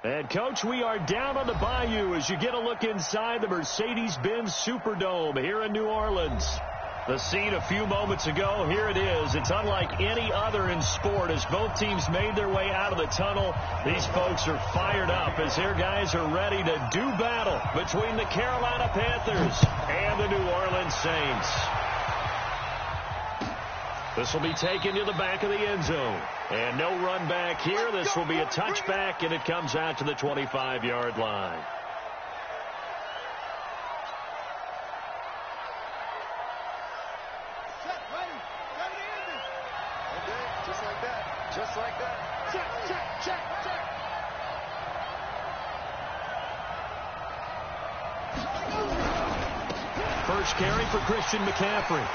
And, Coach, we are down on the bayou as you get a look inside the Mercedes-Benz Superdome here in New Orleans. The scene a few moments ago, here it is. It's unlike any other in sport as both teams made their way out of the tunnel. These folks are fired up as their guys are ready to do battle between the Carolina Panthers and the New Orleans Saints. This will be taken to the back of the end zone. And no run back here. This will be a touchback, and it comes out to the 25-yard line. Just like that. Just like that. Check. First carry for Christian McCaffrey.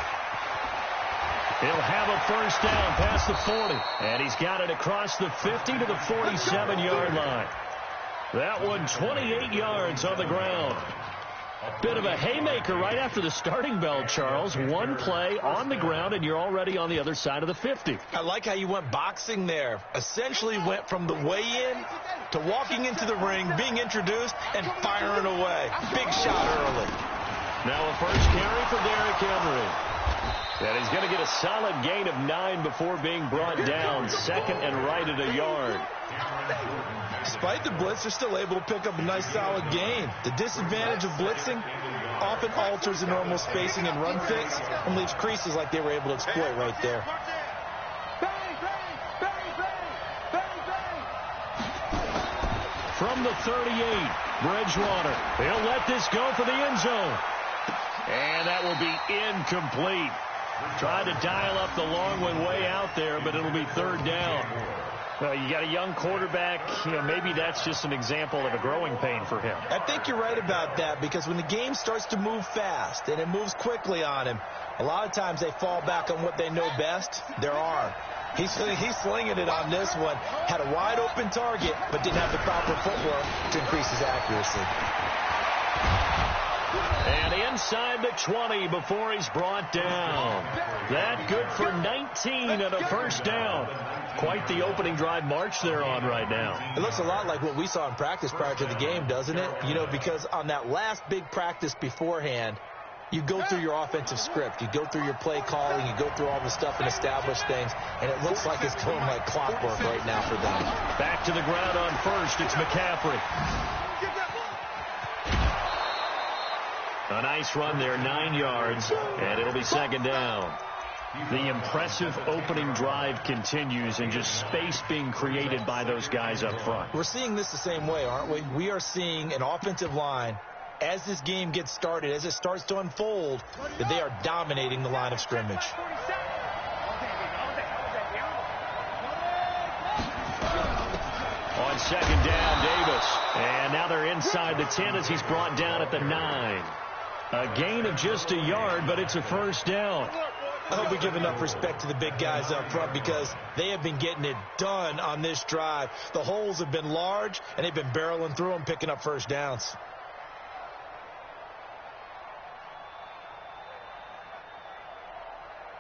He'll have a first down past the 40. And he's got it across the 50 to the 47-yard line. That one 28 yards on the ground. A bit of a haymaker right after the starting bell, Charles. One play on the ground, and you're already on the other side of the 50. I like how you went boxing there. Essentially went from the weigh-in to walking into the ring, being introduced, and firing away. Big shot early. Now a first carry for Derrick Henry. And he's going to get a solid gain of 9 before being brought down. Second and right at a yard. Despite the blitz, they're still able to pick up a nice solid gain. The disadvantage of blitzing often alters the normal spacing and run fits and leaves creases like they were able to exploit right there. From the 38, Bridgewater. He'll let this go for the end zone. And that will be incomplete. Tried to dial up the long one way out there, but it'll be third down. Well, you got a young quarterback. Maybe that's just an example of a growing pain for him. I think you're right about that, because when the game starts to move fast and it moves quickly on him, a lot of times they fall back on what they know best, their arm. He's slinging it on this one. Had a wide open target, but didn't have the proper footwork to increase his accuracy. And inside the 20 before he's brought down. That good for 19 and a first down. Quite the opening drive march they're on right now. It looks a lot like what we saw in practice prior to the game, doesn't it? Because on that last big practice beforehand, you go through your offensive script. You go through your play calling. You go through all the stuff and establish things. And it looks like it's going like clockwork right now for them. Back to the ground on first. It's McCaffrey. A nice run there, 9 yards, and it'll be second down. The impressive opening drive continues, and just space being created by those guys up front. We're seeing this the same way, aren't we? We are seeing an offensive line, as this game gets started, as it starts to unfold, that they are dominating the line of scrimmage. On second down, Davis. And now they're inside the 10 as he's brought down at the 9. A gain of just a yard, but it's a first down. I hope we give enough respect to the big guys up front, because they have been getting it done on this drive. The holes have been large, and they've been barreling through them, picking up first downs.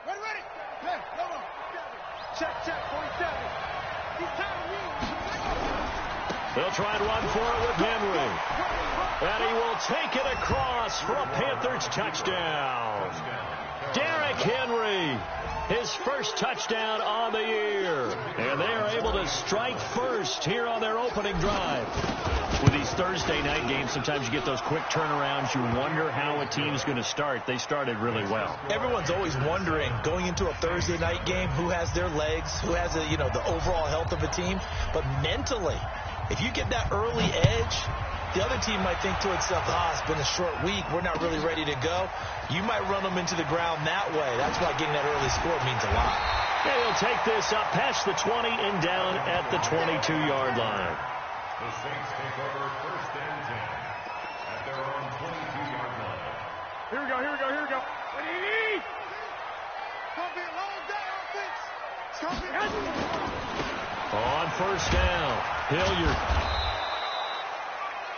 Ready. Come on. Check. 47. They'll try and run for it with Henry. And he will take it across for a Panthers touchdown. Derrick Henry, his first touchdown on the year. And they are able to strike first here on their opening drive. With these Thursday night games, sometimes you get those quick turnarounds. You wonder how a team's going to start. They started really well. Everyone's always wondering, going into a Thursday night game, who has their legs, who has the overall health of a team. But mentally, if you get that early edge, the other team might think to itself, it's been a short week. We're not really ready to go. You might run them into the ground that way. That's why getting that early score means a lot. And he'll take this up past the 20 and down at the 22-yard line. The Saints take over first and 10 at their own 22-yard line. Here we go. Ready? It's going to be a long day, offense. It's going to be On first down, Hilliard.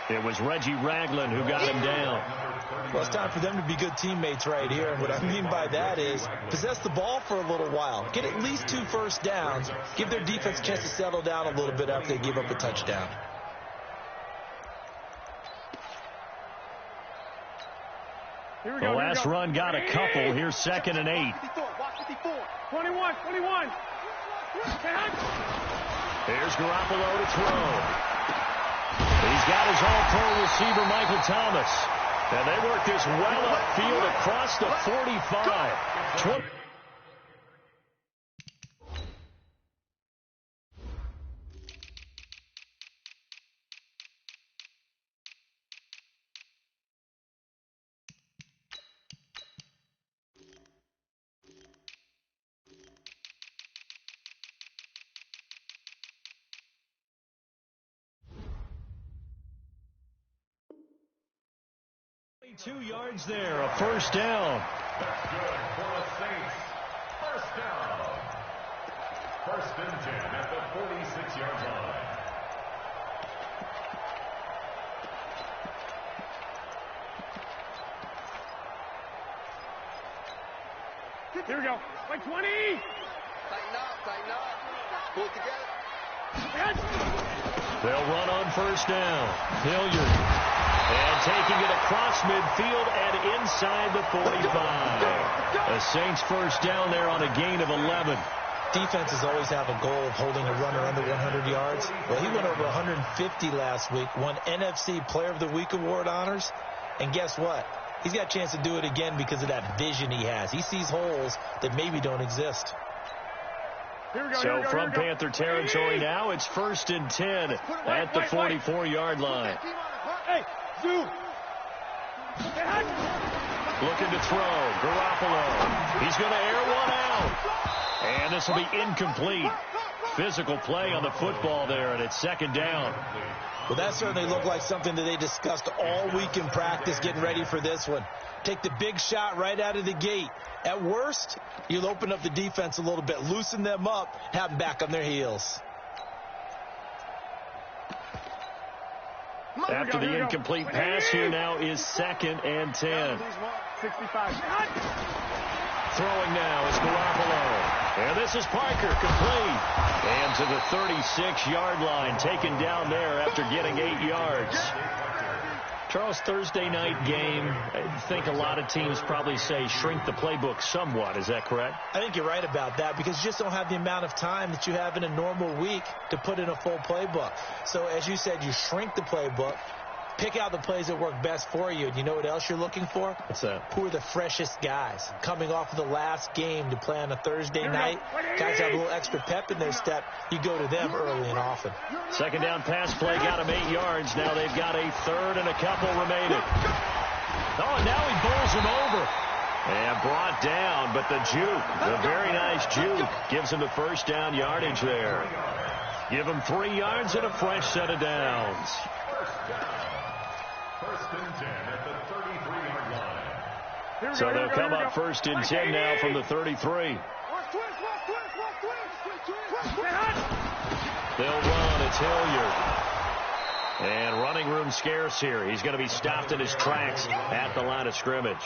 It was Reggie Ragland who got him down. Well, it's time for them to be good teammates right here. And what I mean by that is possess the ball for a little while. Get at least 2 first downs. Give their defense a chance to settle down a little bit after they give up a touchdown. The last run got a couple. Here's 2nd and 8. 21. Here's Garoppolo to throw. He's got his all-pro receiver, Michael Thomas. And they work this well upfield across the 45. 2 yards there, a first down. That's good for the Saints. First down. 1st and 10 at the 46-yard line. Here we go. Like 20. Tighten up. Pull it together. They'll run on first down. Hilliard. And taking it across midfield and inside the 45. The Saints first down there on a gain of 11. Defenses always have a goal of holding a runner under 100 yards. Well, he went over 150 last week, won NFC Player of the Week award honors. And guess what? He's got a chance to do it again because of that vision he has. He sees holes that maybe don't exist. So from Panther territory now, it's 1st and 10 at the 44-yard line. Hey, Zoo. Looking to throw. Garoppolo. He's going to air one out. And this will be incomplete. Physical play on the football there, and it's 2nd down. Well, that certainly looked like something that they discussed all week in practice getting ready for this one. Take the big shot right out of the gate. At worst, you'll open up the defense a little bit, loosen them up, have them back on their heels. After the incomplete pass, here now is 2nd and 10. 65. Throwing now is Garoppolo. And this is Parker, complete. And to the 36-yard line, taken down there after getting 8 yards. Charles, Thursday night game, I think a lot of teams probably say shrink the playbook somewhat. Is that correct? I think you're right about that because you just don't have the amount of time that you have in a normal week to put in a full playbook. So as you said, you shrink the playbook, pick out the plays that work best for you. And you know what else you're looking for? What's that? Who are the freshest guys coming off of the last game to play on a Thursday night? Guys have a little extra pep in their step. You go to them early and often. 2nd down pass play got him 8 yards. Now they've got a 3rd and a couple remaining. Oh, and now he bowls him over. And brought down, but the juke, the very nice juke, gives him the first down yardage there. Give him 3 yards and a fresh set of downs. 1st and 10 at the 33-yard line. So they'll come up 1st and 10 now from the 33. They'll run. It's Hilliard. And running room scarce here. He's going to be stopped in his tracks at the line of scrimmage.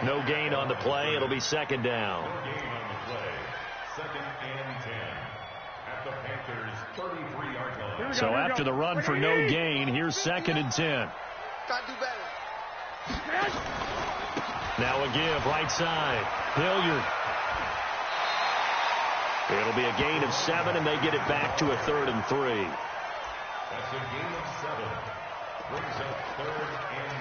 No gain on the play. It'll be 2nd down. No gain on the play. 2nd and 10 at the Panthers' 33-yard line. So after the run for no gain, here's 2nd and 10. Gotta do better. Now a give, right side. Hilliard. It'll be a gain of 7, and they get it back to a 3rd and 3. That's a gain of 7. Brings up 3rd and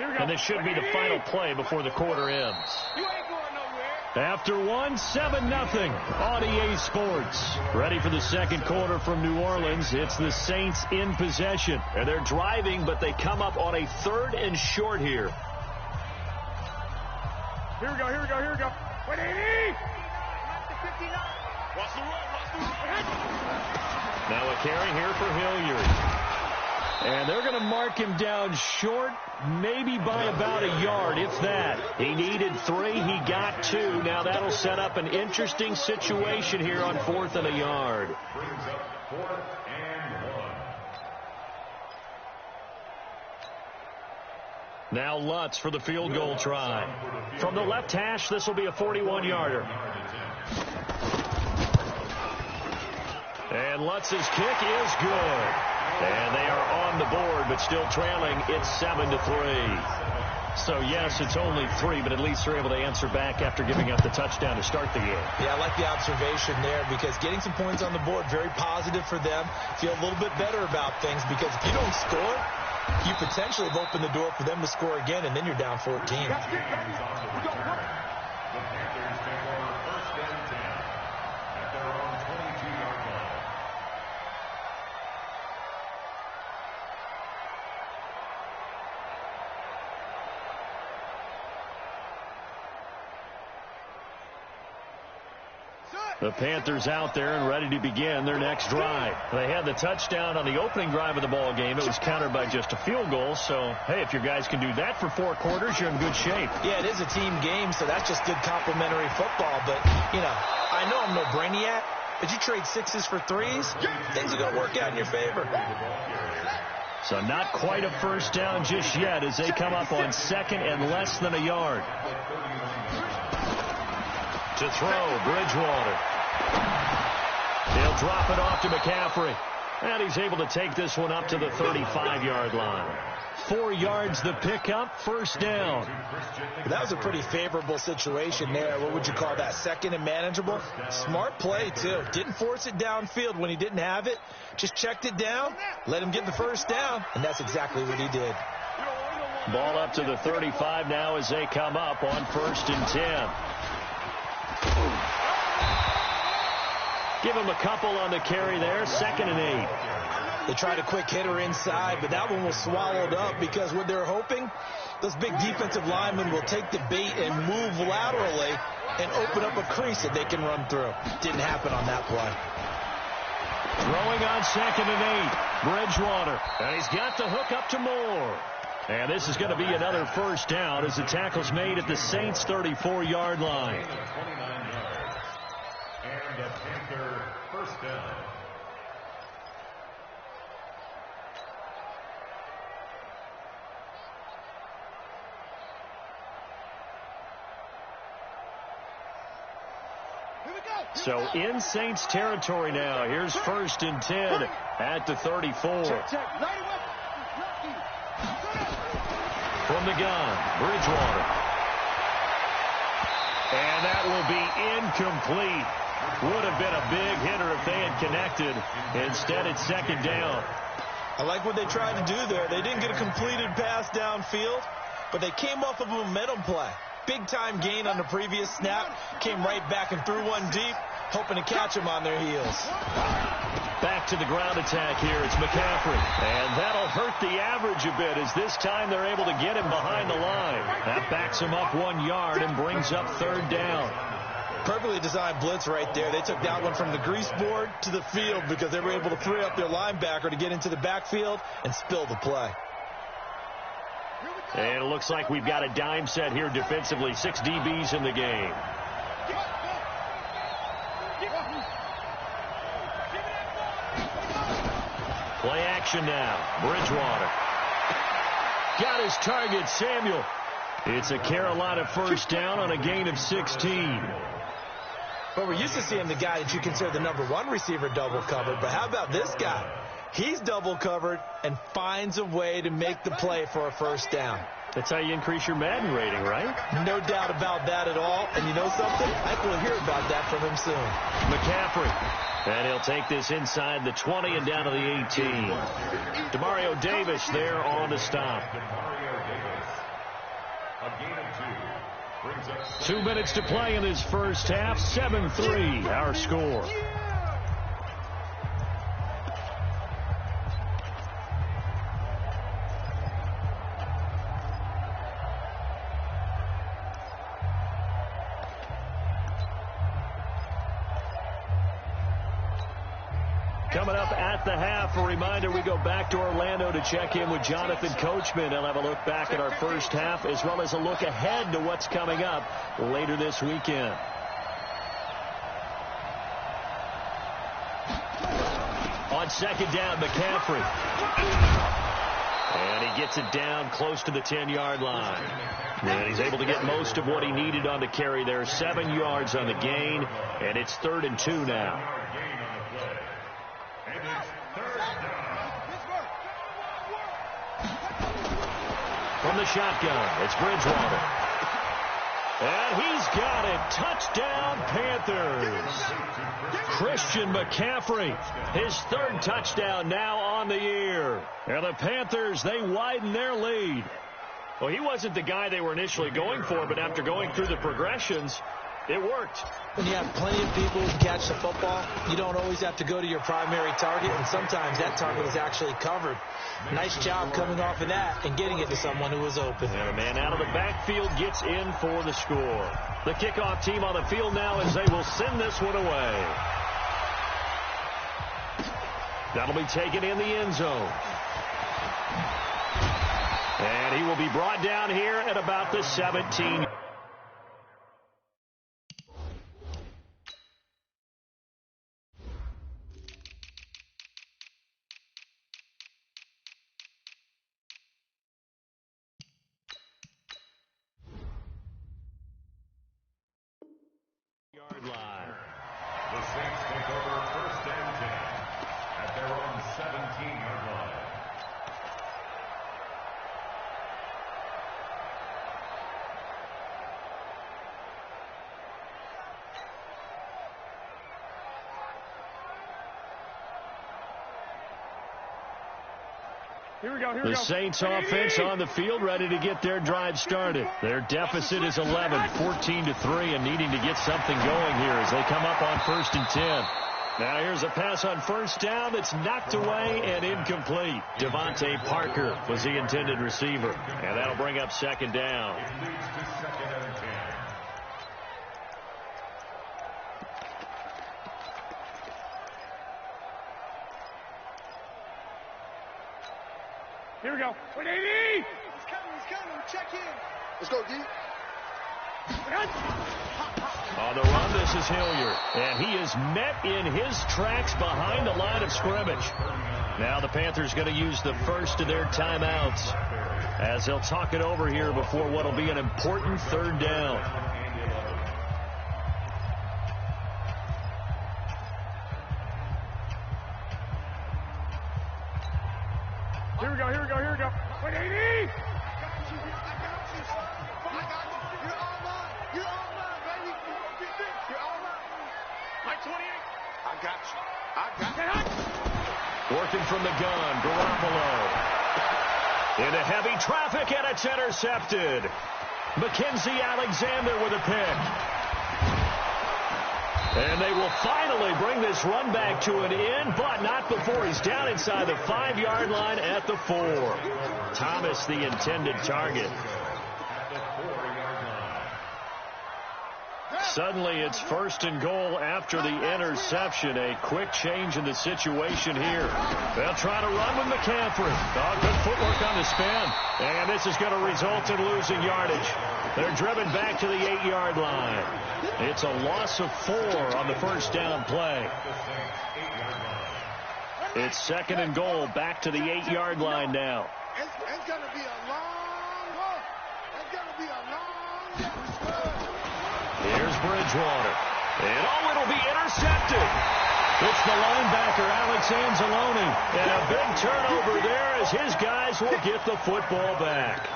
3. And this should be the final play before the quarter ends. You ain't going nowhere. After 1, 7-0 on EA Sports. Ready for the second quarter from New Orleans. It's the Saints in possession. And they're driving, but they come up on a 3rd and short here. Here we go. 180. Now a carry here for Hilliard. And they're going to mark him down short, maybe by about a yard, if that. He needed 3. He got 2. Now that'll set up an interesting situation here on 4th and a yard. Brings up 4th and 1. Now Lutz for the field goal try. From the left hash, this will be a 41-yarder. And Lutz's kick is good. And they are on the board, but still trailing. It's 7-3. So, yes, it's only 3, but at least they're able to answer back after giving up the touchdown to start the game. Yeah, I like the observation there because getting some points on the board, very positive for them. Feel a little bit better about things because if you don't score, you potentially have opened the door for them to score again, and then you're down 14. The Panthers take over first and 10 at their own 22-yard line. The Panthers out there and ready to begin their next drive. They had the touchdown on the opening drive of the ball game. It was countered by just a field goal. So, hey, if your guys can do that for 4 quarters, you're in good shape. Yeah, it is a team game, so that's just good complimentary football. But, you know, I know I'm no brainiac, but you trade 6s for 3s, things are going to work out in your favor. So not quite a first down just yet as they come up on 2nd and less than a yard. To throw, Bridgewater. He'll drop it off to McCaffrey. And he's able to take this one up to the 35-yard line. 4 yards the pickup, first down. That was a pretty favorable situation there. What would you call that? 2nd and manageable? Smart play, too. Didn't force it downfield when he didn't have it. Just checked it down, let him get the first down, and that's exactly what he did. Ball up to the 35 now as they come up on 1st and 10. Give him a couple on the carry there. 2nd and 8. They tried a quick hitter inside, but that one was swallowed up because what they're hoping, those big defensive linemen will take the bait and move laterally and open up a crease that they can run through. Didn't happen on that play. Throwing on 2nd and 8. Bridgewater. And he's got the hook up to Moore. And this is going to be another first down as the tackle's made at the Saints' 34-yard line. And a Panther first down. So in Saints territory now. Here's 1st and 10 at the 34. From the gun, Bridgewater. And that will be incomplete. Would have been a big hitter if they had connected. Instead, it's 2nd down. I like what they tried to do there. They didn't get a completed pass downfield, but they came off of a momentum play. Big-time gain on the previous snap. Came right back and threw one deep, hoping to catch them on their heels. Back to the ground attack here. It's McCaffrey. And that'll hurt the average a bit as this time they're able to get him behind the line. That backs him up 1 yard and brings up 3rd down. Perfectly designed blitz right there. They took that one from the grease board to the field because they were able to free up their linebacker to get into the backfield and spill the play. And it looks like we've got a dime set here defensively. 6 DBs in the game. Play action now. Bridgewater. Got his target, Samuel. It's a Carolina first down on a gain of 16. Well, we're used to seeing the guy that you consider the #1 receiver double covered, but how about this guy? He's double covered and finds a way to make the play for a first down. That's how you increase your Madden rating, right? No doubt about that at all. And you know something? I think we'll hear about that from him soon. McCaffrey. And he'll take this inside the 20 and down to the 18. Demario Davis there on the stop. A gain of 2 brings up 2 minutes to play in this first half. 7-3 our score. Coming up at the half, a reminder, we go back to Orlando to check in with Jonathan Coachman. He'll have a look back at our first half as well as a look ahead to what's coming up later this weekend. On 2nd down, McCaffrey. And he gets it down close to the 10-yard line. And he's able to get most of what he needed on the carry there. 7 yards on the gain, and it's 3rd and 2 now. from the shotgun. It's Bridgewater. And he's got it. Touchdown, Panthers. Christian McCaffrey, his third touchdown now on the year. And the Panthers, they widen their lead. Well, he wasn't the guy they were initially going for, but after going through the progressions, it worked. When you have plenty of people who catch the football, you don't always have to go to your primary target, and sometimes that target is actually covered. Nice job coming off of that and getting it to someone who was open. And a man out of the backfield gets in for the score. The kickoff team on the field now as they will send this one away. That'll be taken in the end zone. And he will be brought down here at about the 17. Yard line. The Saints take over 1st and 10 at their own 17-yard line. Here we go. The Saints offense on the field, ready to get their drive started. Their deficit is 11, 14-3, and needing to get something going here as they come up on 1st and 10. Now here's a pass on 1st down that's knocked away and incomplete. Devontae Parker was the intended receiver, and that'll bring up 2nd down. It leads to 2nd and 10. Here we go. 180. He's coming. Check in. Let's go, D. On the run, this is Hilliard, and he is met in his tracks behind the line of scrimmage. Now the Panthers going to use the first of their timeouts as they'll talk it over here before what will be an important 3rd down. Here we go. 180. I got you, son. I got you. You're all mine. You're all mine, baby. You're all mine. Mike 28. I got you. Working from the gun, Garoppolo. Into heavy traffic, and it's intercepted. Mackenzie Alexander with a pick. And they will finally bring this run back to an end, but not before he's down inside the 5-yard line at the 4. Thomas, the intended target. Suddenly it's 1st and goal after the interception. A quick change in the situation here. They'll try to run with McCaffrey. Oh, good footwork on the spin. And this is going to result in losing yardage. They're driven back to the 8-yard line. It's a loss of 4 on the 1st down play. It's 2nd and goal, back to the 8-yard line now. It's going to be a long walk. It's going to be a long walk. Here's Bridgewater. And it'll be intercepted. It's the linebacker, Alex Anzalone. And a big turnover there as his guys will get the football back.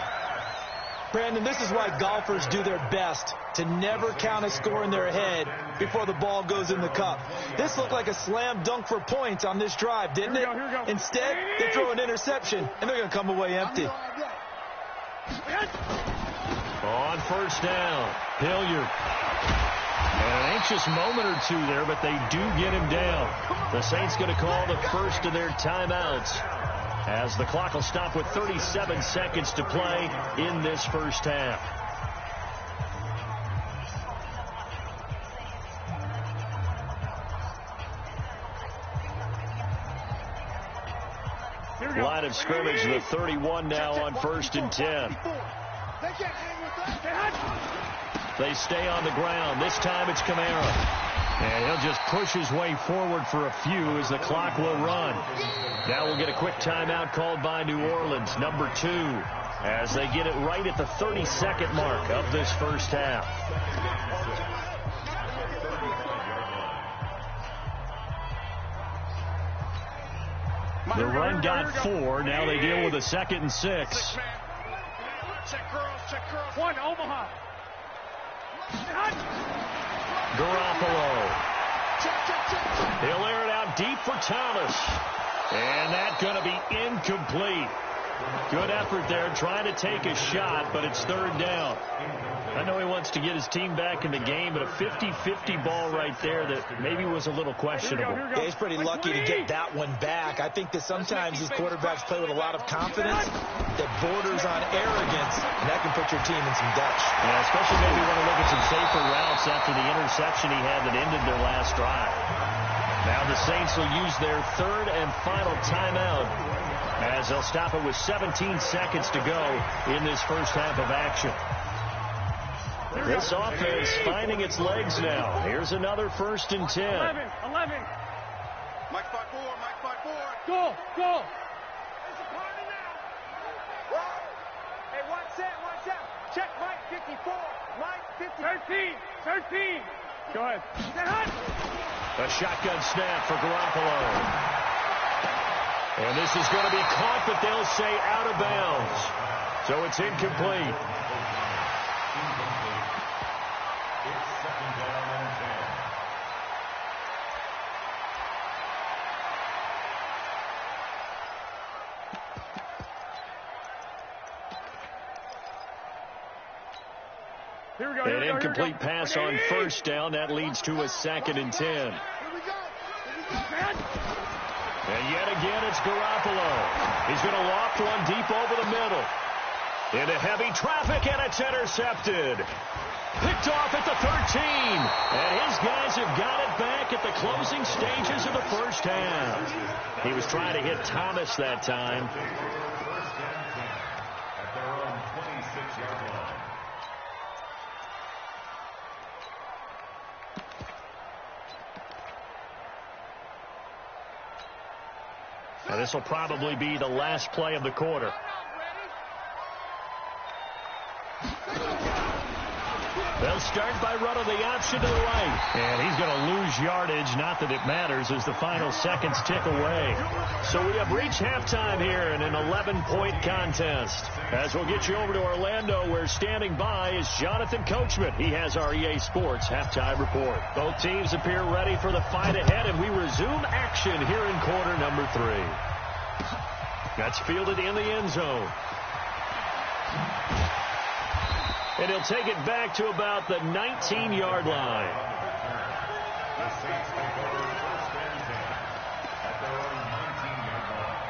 Brandon, this is why golfers do their best to never count a score in their head before the ball goes in the cup. This looked like a slam dunk for points on this drive, didn't it? Here we go. Instead, they throw an interception, and they're going to come away empty. On 1st down, Hilliard. An anxious moment or two there, but they do get him down. The Saints going to call the first of their timeouts as the clock will stop with 37 seconds to play in this 1st half. Line of scrimmage, the 31 now on 1st and 10. They stay on the ground. This time it's Kamara. And he'll just push his way forward for a few as the clock will run. Now we'll get a quick timeout called by New Orleans, number 2, as they get it right at the 32nd mark of this 1st half. The run got 4. Now they deal with a 2nd and 6. Check girls, check girls. One, Omaha. Garoppolo. He'll air it out deep for Thomas. And that's going to be incomplete. Good effort there trying to take a shot, but it's third down. I know he wants to get his team back in the game, but a 50-50 ball right there that maybe was a little questionable. Yeah, he's pretty lucky to get that one back. I think that sometimes these quarterbacks play with a lot of confidence that borders on arrogance, and that can put your team in some dutch. Yeah, especially maybe want to look at some safer routes after the interception he had that ended their last drive. Now the Saints will use their third and final timeout as they'll stop it with 17 seconds to go in this first half of action. This offense finding its legs now. Here's another 1st and 10. 11. Mike 5-4, Mike 5-4. Go. It's a party now. Hey, watch out. Check Mike 54. Mike 50. 13. Go ahead. A shotgun snap for Garoppolo. And this is going to be caught, but they'll say out of bounds. So it's incomplete. It's 2nd down and 10. Here we go. An incomplete pass on 1st down. That leads to a 2nd and 10. Here we go. And yet again, it's Garoppolo. He's going to loft one deep over the middle. Into heavy traffic, and it's intercepted. Picked off at the 13. And his guys have got it back at the closing stages of the first half. He was trying to hit Thomas that time. 1st and 10 at their own 26-yard line. Now, this will probably be the last play of the quarter. They'll start by running the option to the right. And he's going to lose yardage. Not that it matters as the final seconds tick away. So we have reached halftime here in an 11-point contest. As we'll get you over to Orlando, where standing by is Jonathan Coachman. He has our EA Sports halftime report. Both teams appear ready for the fight ahead, and we resume action here in quarter number 3. That's fielded in the end zone. And he'll take it back to about the 19-yard line. The Saints take over 1st and 10 at their own 19-yard line.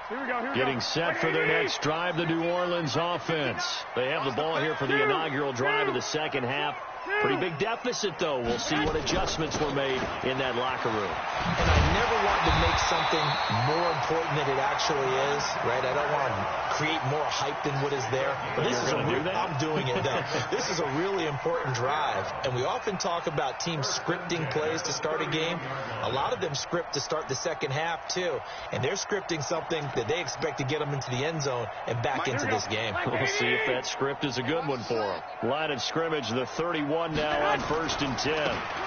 Here we go. Getting set for their next drive, the New Orleans offense. They have the ball here for the inaugural drive of the second half. Pretty big deficit, though. We'll see what adjustments were made in that locker room. And I never want to make something more important than it actually is, right? I don't want to create more hype than what is there. But this is I'm doing it, though. This is a really important drive. And we often talk about teams scripting plays to start a game. A lot of them script to start the second half, too. And they're scripting something that they expect to get them into the end zone and back into this game. We'll see if that script is a good one for them. Line of scrimmage, the 31 now on 1st and 10.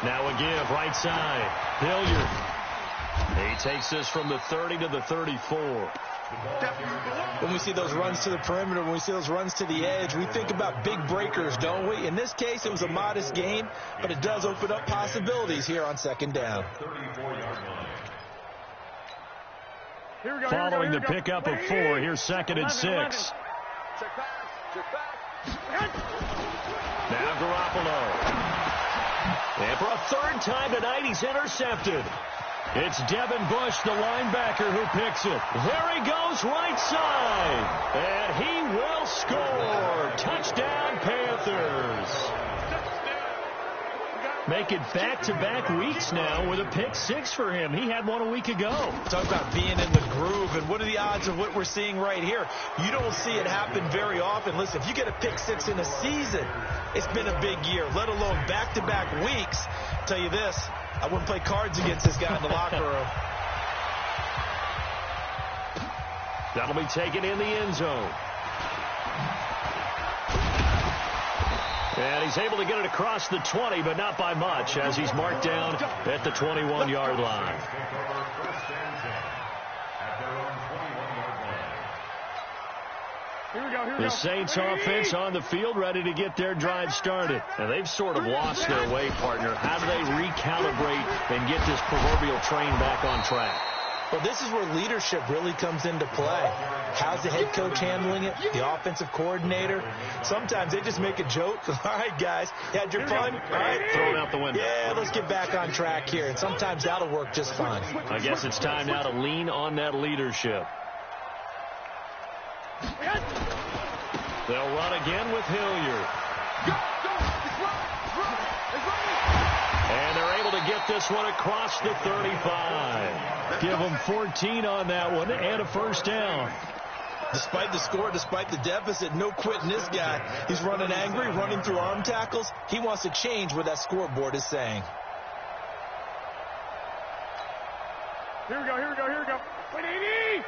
Now again, right side. Hilliard. He takes this from the 30 to the 34. When we see those runs to the perimeter, when we see those runs to the edge, we think about big breakers, don't we? In this case, it was a modest gain, but it does open up possibilities here on 2nd down. Following the pickup of 4, here's 2nd and 6. Check back. Now Garoppolo. And for a 3rd time tonight, he's intercepted. It's Devin Bush, the linebacker, who picks it. There he goes, right side. And he will score. Touchdown, Panthers. Make it back-to-back weeks now with a pick 6 for him. He had one a week ago. Talk about being in the groove, and what are the odds of what we're seeing right here? You don't see it happen very often. Listen, if you get a pick 6 in a season, it's been a big year, let alone back-to-back weeks. I'll tell you this, I wouldn't play cards against this guy in the locker room. That'll be taken in the end zone. And he's able to get it across the 20, but not by much, as he's marked down at the 21-yard line. The Saints offense on the field, ready to get their drive started. And they've sort of lost their way, partner. How do they recalibrate and get this proverbial train back on track? Well, this is where leadership really comes into play. How's the head coach handling it? The offensive coordinator? Sometimes they just make a joke. All right, guys, you had your fun? All right, throw it out the window. Yeah, let's get back on track here. And sometimes that'll work just fine. I guess it's time now to lean on that leadership. They'll run again with Hilliard. And they're able to get this one across the 35. Give them 14 on that one and a first down. Despite the score, despite the deficit, no quitting this guy. He's running angry, running through arm tackles. He wants to change what that scoreboard is saying. Here we go. Wait, 80!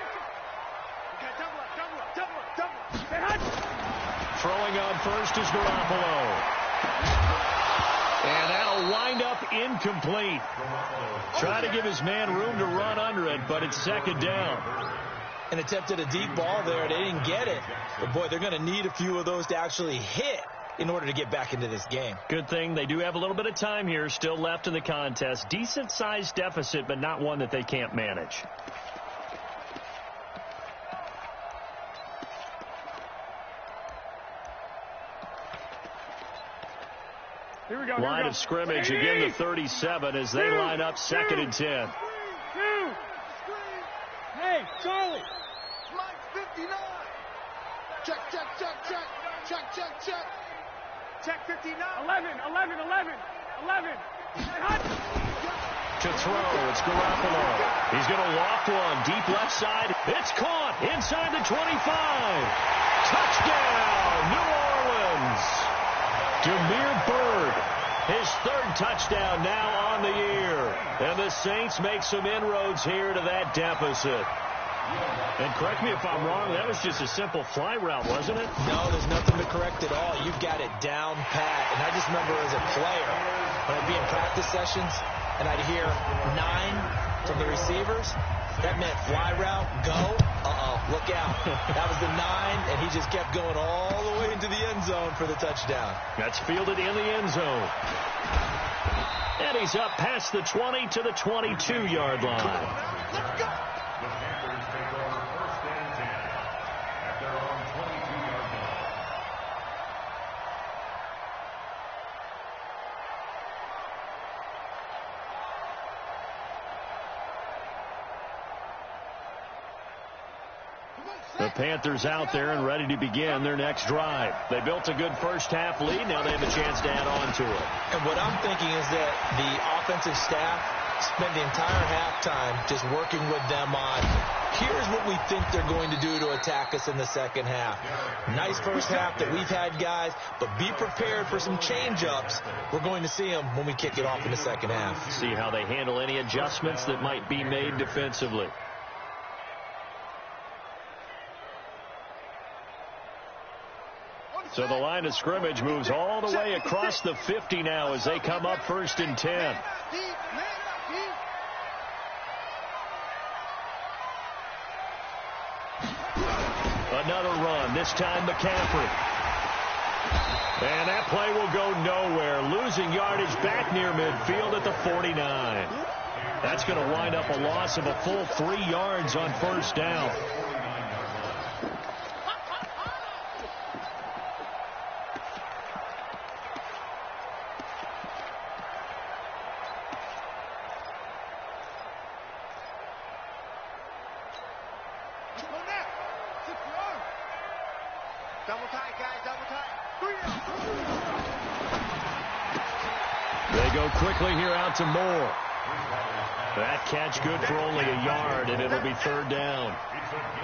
Okay, double up. Throwing on first is Garoppolo. And that'll wind up incomplete. Try to give his man room to run under it, but it's second down. And attempted a deep ball there. They didn't get it. But, boy, they're going to need a few of those to actually hit in order to get back into this game. Good thing they do have a little bit of time here still left in the contest. Decent-sized deficit, but not one that they can't manage. Line of scrimmage, again the 37 as they line up second and 10. Hey, Charlie. Mike 59. Check. Check 59. 11. To throw, it's Garoppolo. He's going to loft one, deep left side. It's caught inside the 25. Touchdown, New Orleans. Jameer Byrd, his third touchdown now on the year. And the Saints make some inroads here to that deficit. And correct me if I'm wrong, that was just a simple fly route, wasn't it? No, there's nothing to correct at all. You've got it down pat. And I just remember as a player, when I'd be in practice sessions, and I'd hear 9 from the receivers, that meant fly route, go. Look out. That was the 9, and he just kept going all the way into the end zone for the touchdown. That's fielded in the end zone. And he's up past the 20 to the 22-yard line. Let's go. The Panthers take over first and 10 at their own 22-yard line. The Panthers out there and ready to begin their next drive. They built a good first-half lead. Now they have a chance to add on to it. And what I'm thinking is that the offensive staff spent the entire halftime just working with them on, here's what we think they're going to do to attack us in the second half. Nice first half that we've had, guys, but be prepared for some change-ups. We're going to see them when we kick it off in the second half. See how they handle any adjustments that might be made defensively. So the line of scrimmage moves all the way across the 50 now as they come up first and 10. Another run, this time McCaffrey. And that play will go nowhere. Losing yardage back near midfield at the 49. That's going to wind up a loss of a full 3 yards on first down. Double tight, guys, double tight. They go quickly here out to Moore. That catch good for only a yard, and it'll be third down.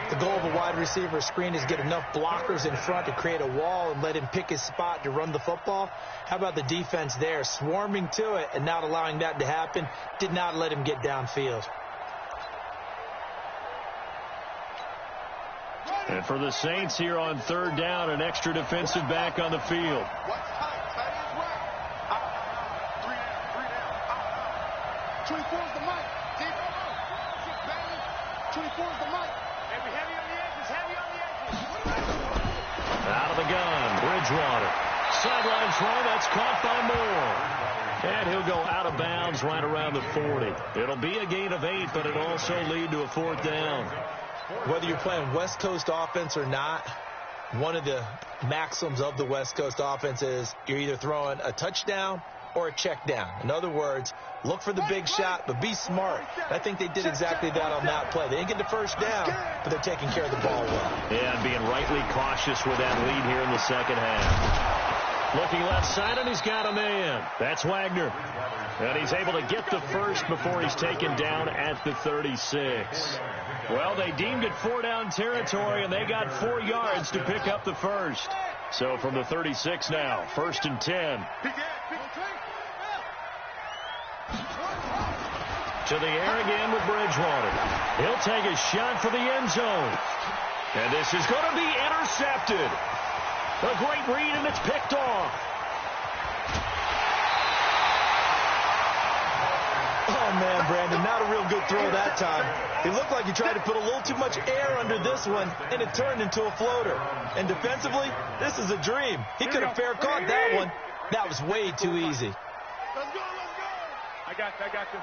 The goal of a wide receiver screen is get enough blockers in front to create a wall and let him pick his spot to run the football. How about the defense there, swarming to it and not allowing that to happen? Did not let him get downfield. And for the Saints here on third down, an extra defensive back on the field. What's tight? Tight is right. 3 down. 24 is the mic. Deep over. 6 baby. 24 is the mic. Heavy on the edges. Out of the gun, Bridgewater. Sidelines run, that's caught by Moore. And he'll go out of bounds right around the 40. It'll be a gain of 8, but it'll also lead to a 4th down. Whether you're playing West Coast offense or not, one of the maxims of the West Coast offense is you're either throwing a touchdown or a check down. In other words, look for the big shot, but be smart. I think they did exactly that on that play. They didn't get the first down, but they're taking care of the ball well. Yeah, and being rightly cautious with that lead here in the second half. Looking left side, and he's got a man. That's Wagner. And he's able to get the first before he's taken down at the 36. Well, they deemed it 4-down territory, and they got 4 yards to pick up the first. So from the 36 now, 1st and 10. To the air again with Bridgewater. He'll take a shot for the end zone. And this is going to be intercepted. A great read, and it's picked off. Oh, man, Brandon, not a real good throw that time. It looked like he tried to put a little too much air under this one, and it turned into a floater. And defensively, this is a dream. He could have fair caught that one. That was way too easy. Let's go, let's go. I got you.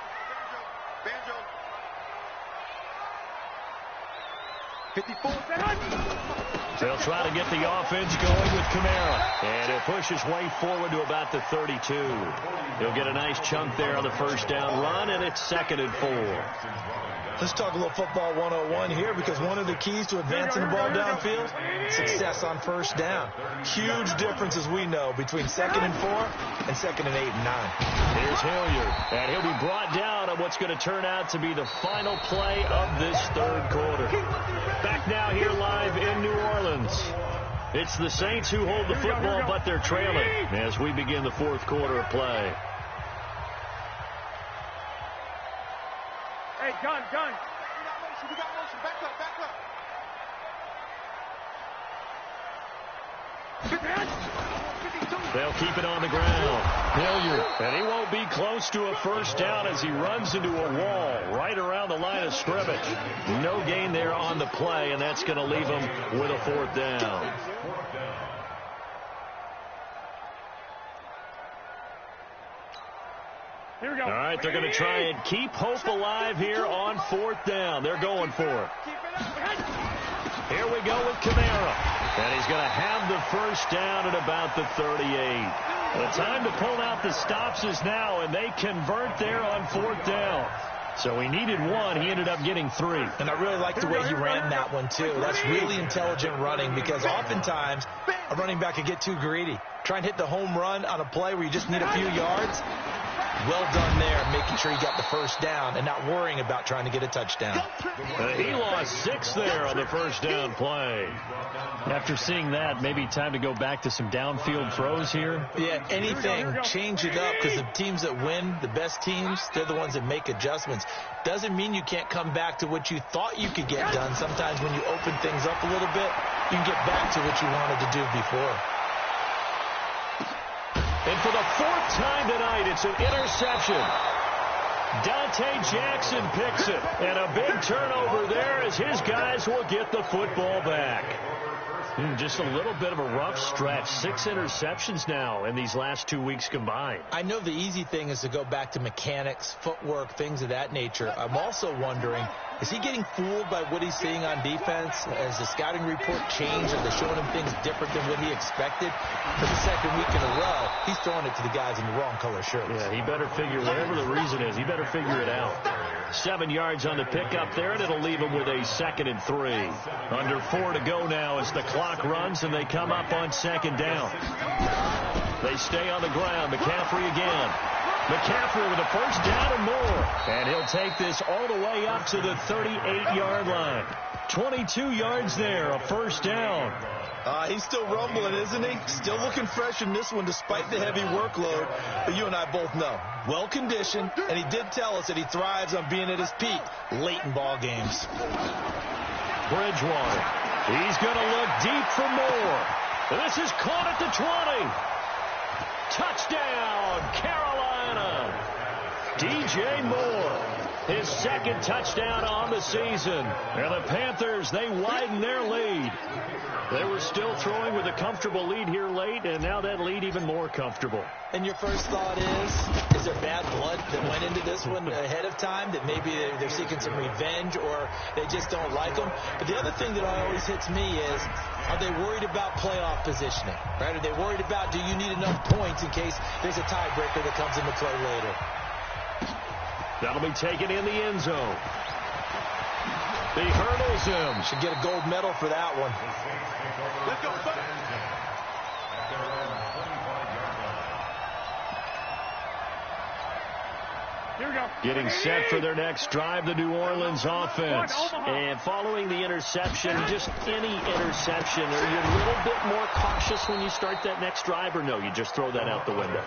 Banjo. 54 seconds. They'll try to get the offense going with Kamara. And he'll push his way forward to about the 32. He'll get a nice chunk there on the first down run, and it's 2nd and 4. Let's talk a little football 101 here, because one of the keys to advancing the ball downfield, success on first down. Huge difference, as we know, between 2nd and 4 and 2nd and 8 and 9. Here's Hilliard, and he'll be brought down on what's going to turn out to be the final play of this 3rd quarter. Back now here live in New Orleans. It's the Saints who hold the football, but they're trailing as we begin the 4th quarter of play. Hey, gun. We got motion. Back up. They'll keep it on the ground. Hilliard, and he won't be close to a first down as he runs into a wall right around the line of scrimmage. No gain there on the play, and that's going to leave him with a 4th down. Here we go. All right, they're going to try and keep hope alive here on 4th down. They're going for it. Here we go with Kamara. And he's going to have the first down at about the 38. The time to pull out the stops is now, and they convert there on 4th down. So he needed 1. He ended up getting 3. And I really like the way he ran that one, too. That's really intelligent running, because oftentimes a running back can get too greedy. Try and hit the home run on a play where you just need a few yards. Well done there, making sure he got the first down and not worrying about trying to get a touchdown. He lost 6 there on the first down play. After seeing that, maybe time to go back to some downfield throws here. Yeah, anything, change it up, because the teams that win, the best teams, they're the ones that make adjustments. Doesn't mean you can't come back to what you thought you could get done. Sometimes when you open things up a little bit, you can get back to what you wanted to do before. And for the 4th time tonight, it's an interception. Dante Jackson picks it. And a big turnover there as his guys will get the football back. Just a little bit of a rough stretch. 6 interceptions now in these last 2 weeks combined. I know the easy thing is to go back to mechanics, footwork, things of that nature. I'm also wondering, is he getting fooled by what he's seeing on defense? Has the scouting report changed? Are they showing him things different than what he expected? For the 2nd week in a row, he's throwing it to the guys in the wrong color shirts. Yeah, he better figure, whatever the reason is, he better figure it out. 7 yards on the pickup there, and it'll leave him with a 2nd and 3. Under 4 to go now as the clock runs, and they come up on 2nd down. They stay on the ground. McCaffrey again. McCaffrey with a first down and more. And he'll take this all the way up to the 38-yard line. 22 yards there, a first down. He's still rumbling, isn't he? Still looking fresh in this one despite the heavy workload. But you and I both know, well-conditioned, and he did tell us that he thrives on being at his peak late in ball games. Bridgewater. He's going to look deep for more. This is caught at the 20. Touchdown, Carolina. DJ Moore. his second touchdown on the season. And the Panthers, they widen their lead. They were still throwing with a comfortable lead here late, and now that lead even more comfortable. And your first thought is there bad blood that went into this one ahead of time, that maybe they're seeking some revenge or they just don't like them? But the other thing that always hits me is, are they worried about playoff positioning? Right? Are they worried about, do you need enough points in case there's a tiebreaker that comes into play later? That'll be taken in the end zone. He hurdles him. Should get a gold medal for that one. Let's go, son. Here we go. Getting set for their next drive, the New Orleans offense. And following the interception, just any interception, are you a little bit more cautious when you start that next drive, or no, you just throw that out the window?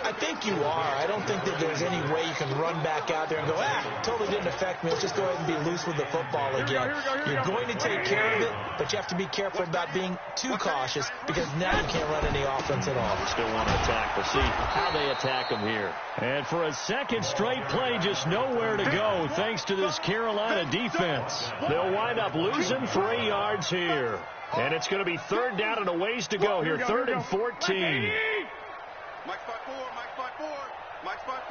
I think you are. I don't think that there's any way you can run back out there and go, totally didn't affect me. Let's just go ahead and be loose with the football again. You're going to take care of it, but you have to be careful about being too cautious because now you can't run any offense at all. Still want to attack. We'll see how they attack them here. And for a second straight play, just nowhere to go thanks to this Carolina defense. They'll wind up losing 3 yards here. And it's going to be third down and a ways to go here. 3rd and 14. Mike spot 4, Mike spot 4, Mike spot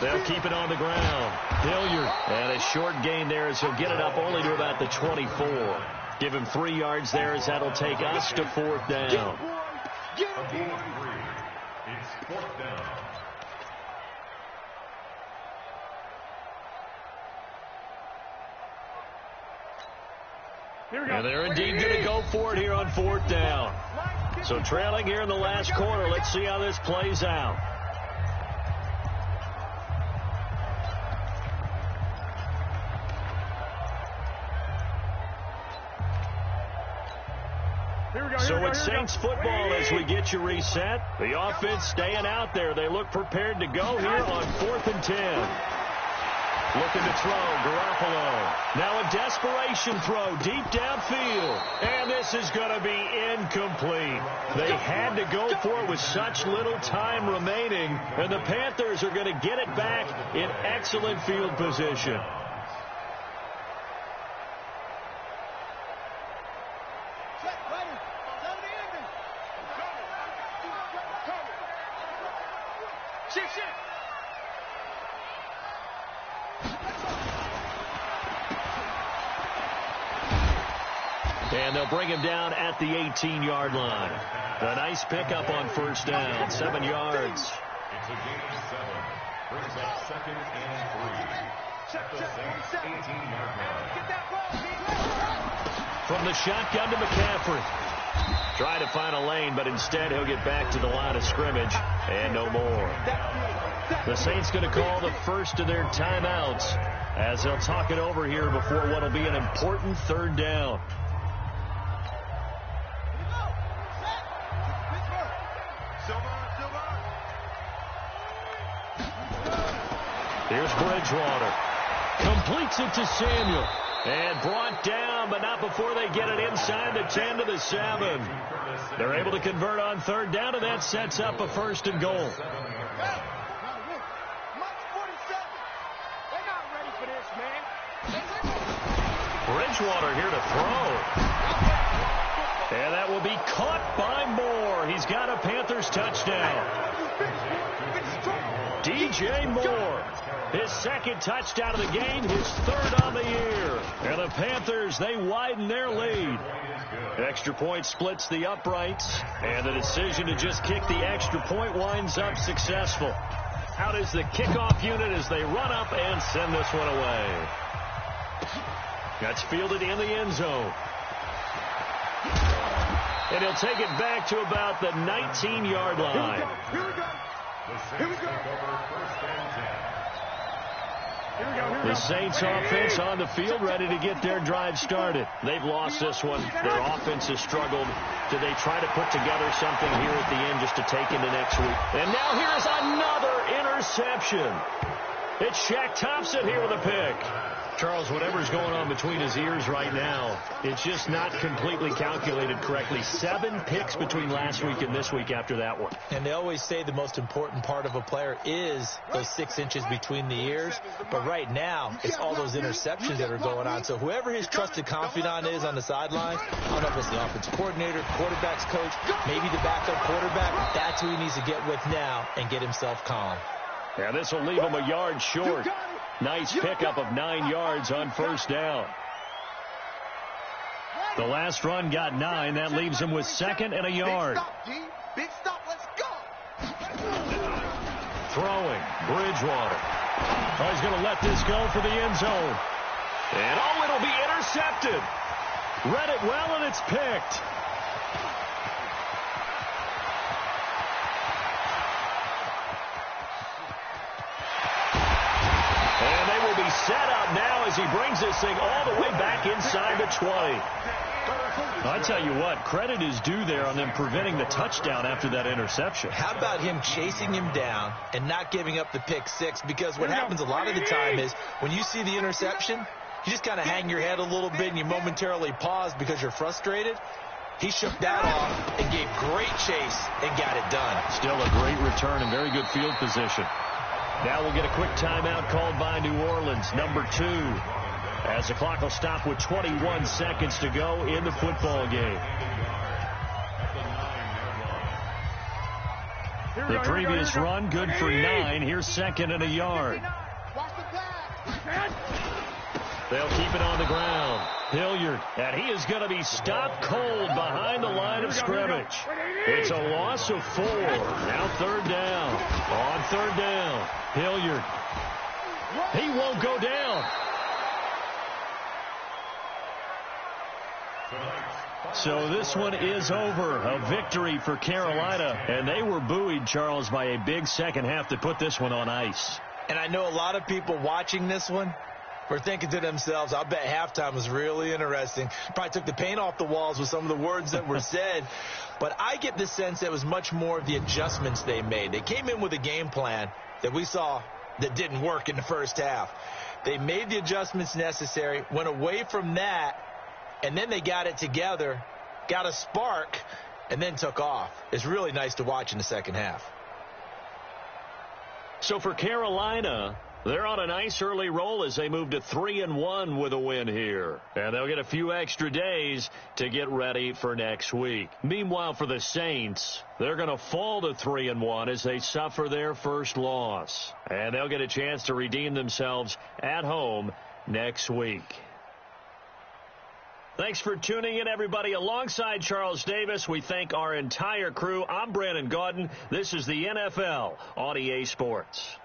4. They'll keep it on the ground. Hilliard. And a short gain there as he'll get it up only to about the 24. Give him 3 yards there as that'll take us to 4th down. It's 4th down. And they're indeed going to go for it here on 4th down. So trailing here in the last quarter. Let's see how this plays out. So it's Saints football as we get you reset. The offense staying out there. They look prepared to go here on 4th and 10. Looking to throw, Garoppolo. Now a desperation throw deep downfield. And this is going to be incomplete. They had to go for it with such little time remaining. And the Panthers are going to get it back in excellent field position. And they'll bring him down at the 18-yard line. A nice pickup on 1st down, 7 yards. It's a gain of 7. Brings up 2nd and 3. At the Saints 18-yard line. From the shotgun to McCaffrey. Try to find a lane, but instead he'll get back to the line of scrimmage. And no more. The Saints going to call the first of their timeouts as they'll talk it over here before what will be an important 3rd down. Here's Bridgewater. Completes it to Samuel. And brought down, but not before they get it inside the 10 to the 7. They're able to convert on 3rd down, and that sets up a 1st and goal. Bridgewater here to throw. And that will be caught by Moore. He's got a Panthers touchdown. DJ Moore. His 2nd touchdown of the game, his 3rd on the year. And the Panthers, they widen their lead. Extra point splits the uprights, and the decision to just kick the extra point winds up successful. Out is the kickoff unit as they run up and send this one away. That's fielded in the end zone. And he'll take it back to about the 19-yard line. Here we go. Here we go. The Saints offense on the field ready to get their drive started. They've lost this one. Their offense has struggled. Do they try to put together something here at the end just to take into next week? And now here's another interception. It's Shaq Thompson here with a pick. Charles, whatever's going on between his ears right now, it's just not completely calculated correctly. 7 picks between last week and this week after that one. And they always say the most important part of a player is those 6 inches between the ears. But right now, it's all those interceptions that are going on. So whoever his trusted confidant is on the sideline, I don't know if it's the offensive coordinator, quarterback's coach, maybe the backup quarterback, that's who he needs to get with now and get himself calm. Yeah, this will leave him a yard short. Nice pickup of 9 yards on first down. The last run got 9. That leaves him with 2nd and a yard. Big stop, let's go. Throwing, Bridgewater. Oh, he's going to let this go for the end zone. And, oh, it'll be intercepted. Read it well, and it's picked. And they will be set up now as he brings this thing all the way back inside the 20. I tell you what, credit is due there on them preventing the touchdown after that interception. How about him chasing him down and not giving up the pick 6? Because what happens a lot of the time is when you see the interception, you just kind of hang your head a little bit and you momentarily pause because you're frustrated. He shook that off and gave great chase and got it done. Still a great return and very good field position. Now we'll get a quick timeout called by New Orleans, number 2, as the clock will stop with 21 seconds to go in the football game. The previous run, good for 9. Here's 2nd and a yard. They'll keep it on the ground. Hilliard, and he is going to be stopped cold behind the line of scrimmage. It's a loss of 4. Now 3rd down. On 3rd down, Hilliard. He won't go down. So this one is over. A victory for Carolina. And they were buoyed, Charles, by a big second half to put this one on ice. And I know a lot of people watching this one were thinking to themselves, I'll bet halftime was really interesting. Probably took the paint off the walls with some of the words that were said. But I get the sense that it was much more of the adjustments they made. They came in with a game plan that we saw that didn't work in the first half. They made the adjustments necessary, went away from that, and then they got it together, got a spark, and then took off. It's really nice to watch in the second half. So for Carolina, they're on a nice early roll as they move to 3-1 with a win here. And they'll get a few extra days to get ready for next week. Meanwhile, for the Saints, they're going to fall to 3-1 as they suffer their first loss. And they'll get a chance to redeem themselves at home next week. Thanks for tuning in, everybody. Alongside Charles Davis, we thank our entire crew. I'm Brandon Gaudin. This is the NFL on EA Sports.